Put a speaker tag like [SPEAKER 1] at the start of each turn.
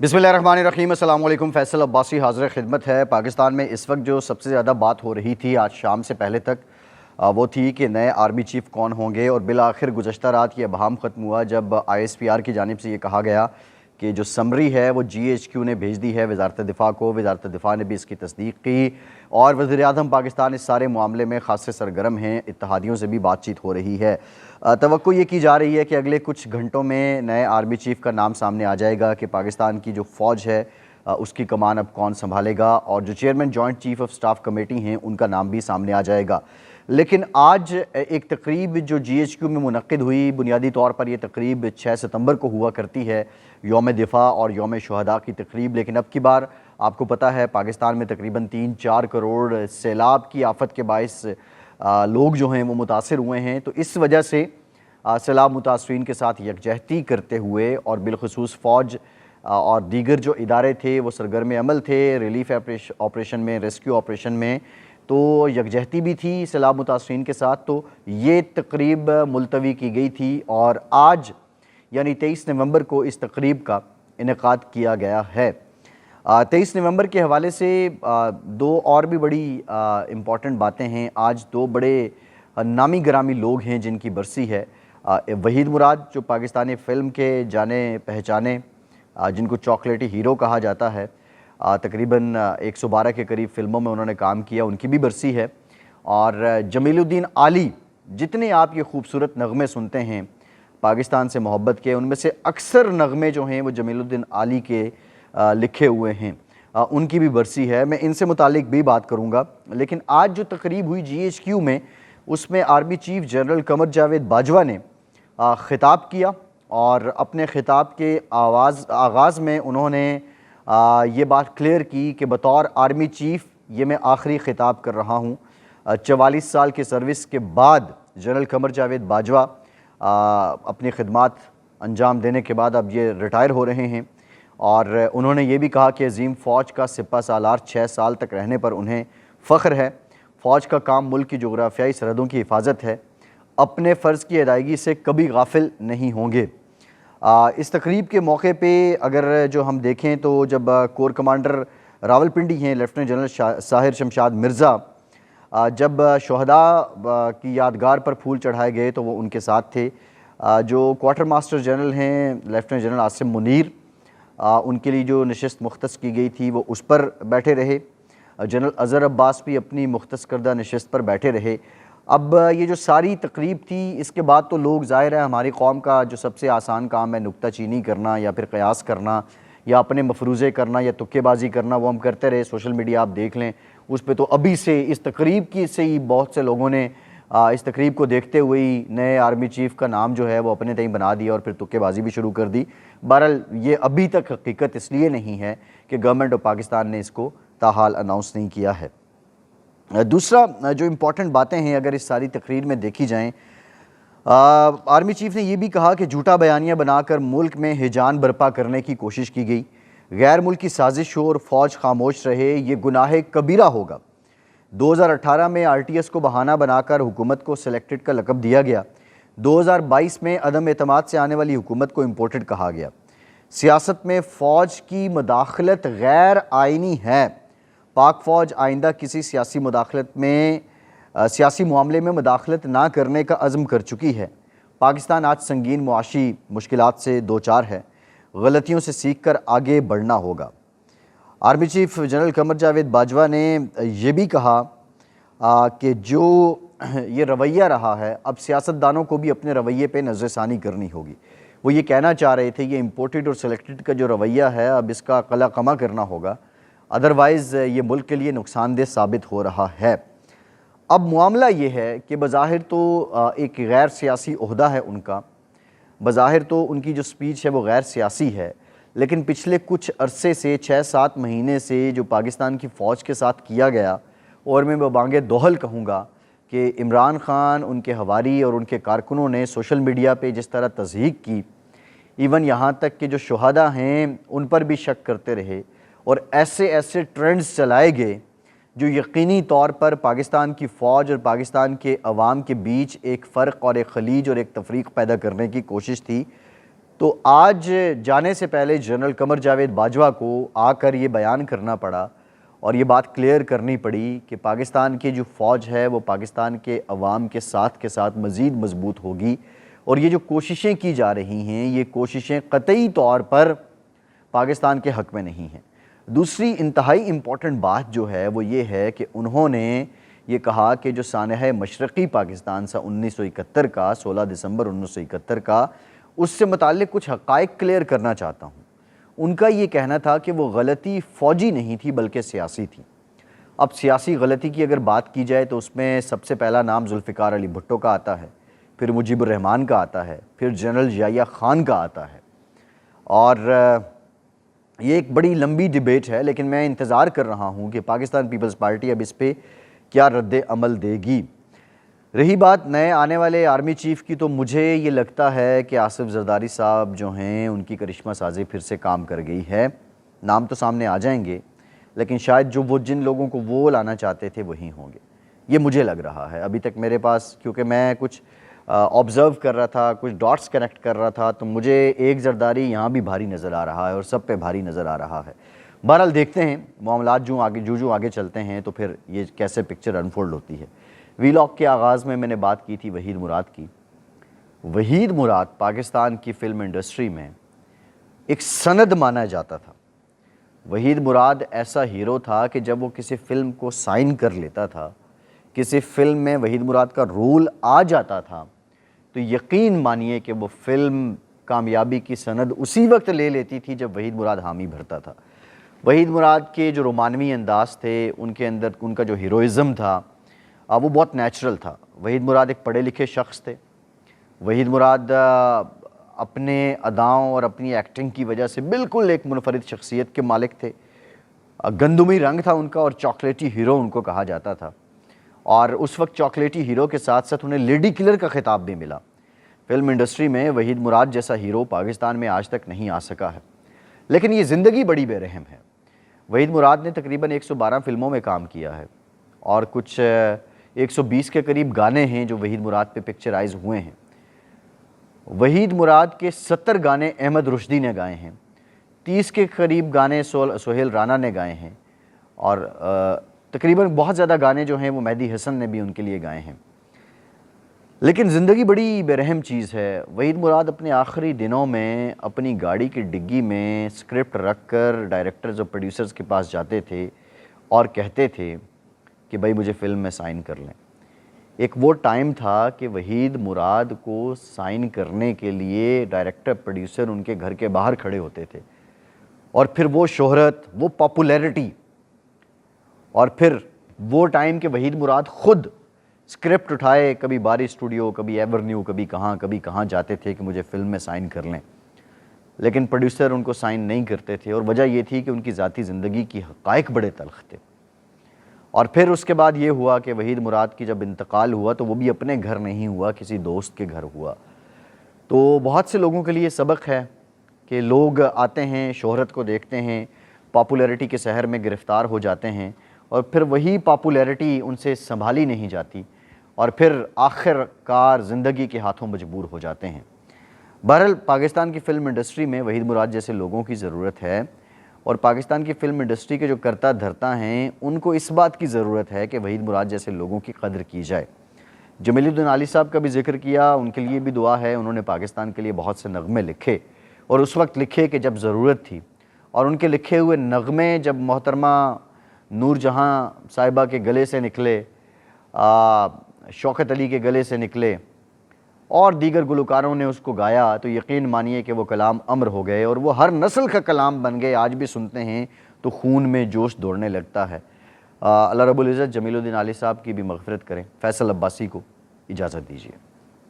[SPEAKER 1] बिस्मिल्लाहिर्रहमानिर्रहीम। अस्सलाम वालेकुम। फैसल अब्बासी हाज़िर खिदमत है। पाकिस्तान में इस वक्त जो सबसे ज़्यादा बात हो रही थी आज शाम से पहले तक वो थी कि नए आर्मी चीफ़ कौन होंगे, और बिलाखिर गुज़श्ता रात ये अबहम ख़त्म हुआ जब ISPR की जानिब से ये कहा गया कि जो समरी है वो GHQ ने भेज दी है वज़ारत दिफ़ा को। वज़ारत दिफ़ा ने भी इसकी तस्दीक की और वज़ीर-ए-आज़म पाकिस्तान इस सारे मामले में ख़ासे सरगर्म हैं। इत्तेहादियों से भी बातचीत हो रही है। तवक्को ये की जा रही है कि अगले कुछ घंटों में नए आर्मी चीफ़ का नाम सामने आ जाएगा कि पाकिस्तान की जो फ़ौज है उसकी कमान अब कौन संभालेगा, और जो chairman joint chief of staff committee हैं उनका नाम भी सामने आ जाएगा। लेकिन आज एक तकरीब जो GHQ में मुनक्किद हुई, बुनियादी तौर पर यह तकरीब 6 सितंबर को हुआ करती है, यौम दिफ़ा और यौम शुहदा की तकरीब। लेकिन अब की बार आपको पता है पाकिस्तान में तकरीबन 3-4 करोड़ सैलाब की आफत के बाइस लोग जो हैं वो मुतासिर हुए हैं। तो इस वजह से सैलाब मुतासरीन के साथ यकजहती करते हुए और बिलखुसूस फ़ौज और दीगर जो इदारे थे वो सरगर्म अमल थे रिलीफ ऑपरेशन में, रेस्क्यू ऑपरेशन में, तो यकजहती भी थी सैलाब मुतासरीन के साथ। तो ये तकरीब मुलतवी की गई थी और आज यानी 23 नवंबर को इस तकरीब का इनेकाद किया गया है। 23 नवंबर के हवाले से दो और भी बड़ी इम्पॉर्टेंट बातें हैं। आज दो बड़े नामी ग्रामी लोग हैं जिनकी बरसी है। वहीद मुराद जो पाकिस्तानी फ़िल्म के जाने पहचाने, जिनको चॉकलेटी हीरो कहा जाता है, तकरीबन 112 के करीब फ़िल्मों में उन्होंने काम किया, उनकी भी बरसी है। और जमीलुद्दीन आली, जितने आप ये खूबसूरत नग़मे सुनते हैं पाकिस्तान से मोहब्बत के, उनमें से अक्सर नग़मे जो हैं वो जमीलुद्दीन आली के लिखे हुए हैं, उनकी भी बरसी है। मैं इनसे मुतालिक भी बात करूँगा। लेकिन आज जो तकरीब हुई GHQ में, उसमें army chief general Qamar Javed Bajwa ने ख़िताब किया और अपने ख़िताब के आगाज़ में उन्होंने ये बात क्लियर की कि बतौर आर्मी चीफ़ ये मैं आखिरी ख़िताब कर रहा हूँ। 44 साल की सर्विस के बाद जनरल कमर जावेद बाजवा अपनी खिदमात अंजाम देने के बाद अब ये रिटायर हो रहे हैं। और उन्होंने ये भी कहा कि अजीम फ़ौज का सिपा सालार 6 साल तक रहने पर उन्हें फ़ख्र है। फ़ौज का काम मुल्क की जोग्राफियाई सरहदों की हिफाजत है, अपने फ़र्ज़ की अदायगी से कभी गाफिल नहीं होंगे। इस तकरीब के मौके पे अगर जो हम देखें तो जब कोर कमांडर रावलपिंडी हैं लेफ्टिनेंट जनरल साहिर शमशाद मिर्ज़ा, जब शुहदा की यादगार पर फूल चढ़ाए गए तो वो उनके साथ थे। जो क्वार्टर मास्टर जनरल हैं लेफ्टिनेंट जनरल आसिम मुनीर, उनके लिए जो नशिस्त मुख्तस की गई थी वो उस पर बैठे रहे। जनरल अज़हर अब्बास भी अपनी मुख्तस करदा नशिस्त पर बैठे रहे। अब ये जो सारी तकरीब थी, इसके बाद तो लोग, ज़ाहिर है हमारी कौम का जो सबसे आसान काम है नुक्ताचीनी करना या फिर क़यास करना या अपने मफरूज़े करना या तुक्केबाजी करना, वो हम करते रहे। सोशल मीडिया आप देख लें, उस पर तो अभी से इस तकरीब की से ही बहुत से लोगों ने इस तकरीब को देखते हुए ही नए आर्मी चीफ़ का नाम जो है वो अपने तय बना दिया और फिर तुक्केबाजी भी शुरू कर दी। बहरहाल ये अभी तक हकीकत इसलिए नहीं है कि गवर्नमेंट ऑफ पाकिस्तान ने इसको ताहाल अनाउंस नहीं किया है। दूसरा जो इम्पॉर्टेंट बातें हैं अगर इस सारी तकरीर में देखी जाएं, आर्मी चीफ़ ने यह भी कहा कि झूठा बयानिया बनाकर मुल्क में हिजान बर्पा करने की कोशिश की गई, गैर मुल्की साजिश हो और फ़ौज खामोश रहे, ये गुनाह कबीरा होगा। 2018 में RTS को बहाना बनाकर हुकूमत को सिलेक्टेड का लक़ब दिया गया। 2022 में अदम एतमाद से आने वाली हुकूमत को इम्पोर्टेड कहा गया। सियासत में फ़ौज की मदाखलत गैर आइनी है। पाक फ़ौज आइंदा किसी सियासी मामले में मदाखलत ना करने का अज़्म कर चुकी है। पाकिस्तान आज संगीन मुआशी मुश्किलात से दो चार है, गलतियों से सीख कर आगे बढ़ना होगा। Army chief general Qamar Javed Bajwa ने यह भी कहा कि जो ये रवैया रहा है, अब सियासतदानों को भी अपने रवैये पे नज़रसानी करनी होगी। वो ये कहना चाह रहे थे ये इम्पोर्टेड और सिलेक्टेड का जो रवैया है अब इसका कला कमा करना होगा, अदरवाइज़ ये मुल्क के लिए नुकसानदेह साबित हो रहा है। अब मामला ये है कि बज़ाहिर तो एक गैर सियासी ओहदा है उनका, बज़ाहिर तो उनकी जो स्पीच है वो गैर सियासी है, लेकिन पिछले कुछ अरसे से 6-7 महीने से जो पाकिस्तान की फ़ौज के साथ किया गया, और मैं बबांगे दोहल कहूँगा कि इमरान ख़ान, उनके हवारी और उनके कारकुनों ने सोशल मीडिया पे जिस तरह तज़हीक की, इवन यहाँ तक कि जो शुहदा हैं उन पर भी शक करते रहे और ऐसे ऐसे ट्रेंड्स चलाए गए जो यकीनी तौर पर पाकिस्तान की फ़ौज और पाकिस्तान के अवाम के बीच एक फ़र्क और एक खलीज और एक तफरीक पैदा करने की कोशिश थी। تو آج جانے سے پہلے جنرل قمر جاوید باجوہ کو آ کر یہ بیان کرنا پڑا اور یہ بات کلیئر کرنی پڑی کہ پاکستان کی جو فوج ہے وہ پاکستان کے عوام کے ساتھ مزید مضبوط ہوگی، اور یہ جو کوششیں کی جا رہی ہیں یہ کوششیں قطعی طور پر پاکستان کے حق میں نہیں ہیں۔ دوسری انتہائی امپورٹنٹ بات جو ہے وہ یہ ہے کہ انہوں نے یہ کہا کہ جو سانحہ مشرقی پاکستان سا 1971 کا 16 دسمبر 1971 کا، اس سے متعلق کچھ حقائق کلیئر کرنا چاہتا ہوں۔ ان کا یہ کہنا تھا کہ وہ غلطی فوجی نہیں تھی بلکہ سیاسی تھی۔ اب سیاسی غلطی کی اگر بات کی جائے تو اس میں سب سے پہلا نام ذوالفقار علی بھٹو کا آتا ہے، پھر مجیب الرحمان کا آتا ہے، پھر جنرل ضیاء خان کا آتا ہے، اور یہ ایک بڑی لمبی ڈیبیٹ ہے، لیکن میں انتظار کر رہا ہوں کہ پاکستان پیپلز پارٹی اب اس پہ کیا رد عمل دے گی۔ رہی بات نئے آنے والے آرمی چیف کی، تو مجھے یہ لگتا ہے کہ آصف زرداری صاحب جو ہیں ان کی کرشمہ سازی پھر سے کام کر گئی ہے۔ نام تو سامنے آ جائیں گے لیکن شاید جو وہ جن لوگوں کو وہ لانا چاہتے تھے وہی ہوں گے، یہ مجھے لگ رہا ہے۔ ابھی تک میرے پاس، کیونکہ میں کچھ آبزرو کر رہا تھا، کچھ ڈاٹس کنیکٹ کر رہا تھا، تو مجھے ایک زرداری یہاں بھی بھاری نظر آ رہا ہے اور سب پہ بھاری نظر آ رہا ہے۔ بہرحال دیکھتے ہیں معاملات جو آگے چلتے ہیں تو پھر یہ کیسے پکچر انفولڈ ہوتی ہے۔ ویلاگ کے آغاز میں نے بات کی تھی وحید مراد کی۔ وحید مراد پاکستان کی فلم انڈسٹری میں ایک سند مانا جاتا تھا۔ وحید مراد ایسا ہیرو تھا کہ جب وہ کسی فلم کو سائن کر لیتا تھا، کسی فلم میں وحید مراد کا رول آ جاتا تھا، تو یقین مانیے کہ وہ فلم کامیابی کی سند اسی وقت لے لیتی تھی جب وحید مراد حامی بھرتا تھا۔ وحید مراد کے جو رومانوی انداز تھے، ان کے اندر ان کا جو ہیروئزم تھا وہ بہت نیچرل تھا۔ وحید مراد ایک پڑھے لکھے شخص تھے۔ وحید مراد اپنے اداؤں اور اپنی ایکٹنگ کی وجہ سے بالکل ایک منفرد شخصیت کے مالک تھے۔ گندمی رنگ تھا ان کا اور چاکلیٹی ہیرو ان کو کہا جاتا تھا، اور اس وقت چاکلیٹی ہیرو کے ساتھ ساتھ انہیں لیڈی کلر کا خطاب بھی ملا۔ فلم انڈسٹری میں وحید مراد جیسا ہیرو پاکستان میں آج تک نہیں آ سکا ہے، لیکن یہ زندگی بڑی بے رحم ہے۔ وحید مراد نے تقریباً 112 فلموں میں کام کیا ہے اور کچھ 120 کے قریب گانے ہیں جو وحید مراد پہ پکچرائز ہوئے ہیں۔ وحید مراد کے 70 گانے احمد رشدی نے گائے ہیں، 30 کے قریب گانے سہیل رانا نے گائے ہیں، اور تقریباً بہت زیادہ گانے جو ہیں وہ مہدی حسن نے بھی ان کے لیے گائے ہیں۔ لیکن زندگی بڑی بے رحم چیز ہے۔ وحید مراد اپنے آخری دنوں میں اپنی گاڑی کی ڈگی میں اسکرپٹ رکھ کر ڈائریکٹرز اور پروڈیوسرز کے پاس جاتے تھے اور کہتے تھے کہ بھائی مجھے فلم میں سائن کر لیں۔ ایک وہ ٹائم تھا کہ وحید مراد کو سائن کرنے کے لیے ڈائریکٹر پروڈیوسر ان کے گھر کے باہر کھڑے ہوتے تھے، اور پھر وہ شہرت، وہ پاپولیرٹی، اور پھر وہ ٹائم کہ وحید مراد خود اسکرپٹ اٹھائے، کبھی باری اسٹوڈیو، کبھی ایورنیو، کبھی کہاں جاتے تھے کہ مجھے فلم میں سائن کر لیں، لیکن پروڈیوسر ان کو سائن نہیں کرتے تھے، اور وجہ یہ تھی کہ ان کی ذاتی زندگی کی حقائق بڑے تلخ تھے۔ اور پھر اس کے بعد یہ ہوا کہ وحید مراد کی جب انتقال ہوا تو وہ بھی اپنے گھر نہیں ہوا، کسی دوست کے گھر ہوا۔ تو بہت سے لوگوں کے لیے سبق ہے کہ لوگ آتے ہیں، شہرت کو دیکھتے ہیں، پاپولیرٹی کے سحر میں گرفتار ہو جاتے ہیں، اور پھر وہی پاپولیرٹی ان سے سنبھالی نہیں جاتی، اور پھر آخر کار زندگی کے ہاتھوں مجبور ہو جاتے ہیں۔ بہرحال پاکستان کی فلم انڈسٹری میں وحید مراد جیسے لوگوں کی ضرورت ہے، اور پاکستان کی فلم انڈسٹری کے جو کرتا دھرتا ہیں ان کو اس بات کی ضرورت ہے کہ وحید مراد جیسے لوگوں کی قدر کی جائے۔ جمیل الدین علی صاحب کا بھی ذکر کیا، ان کے لیے بھی دعا ہے۔ انہوں نے پاکستان کے لیے بہت سے نغمے لکھے، اور اس وقت لکھے کہ جب ضرورت تھی، اور ان کے لکھے ہوئے نغمے جب محترمہ نور جہاں صاحبہ کے گلے سے نکلے، شوکت علی کے گلے سے نکلے، اور دیگر گلوکاروں نے اس کو گایا، تو یقین مانیے کہ وہ کلام امر ہو گئے، اور وہ ہر نسل کا کلام بن گئے۔ آج بھی سنتے ہیں تو خون میں جوش دوڑنے لگتا ہے۔ اللہ رب العزت جمیل الدین علی صاحب کی بھی مغفرت کریں۔ فیصل عباسی کو اجازت دیجیے۔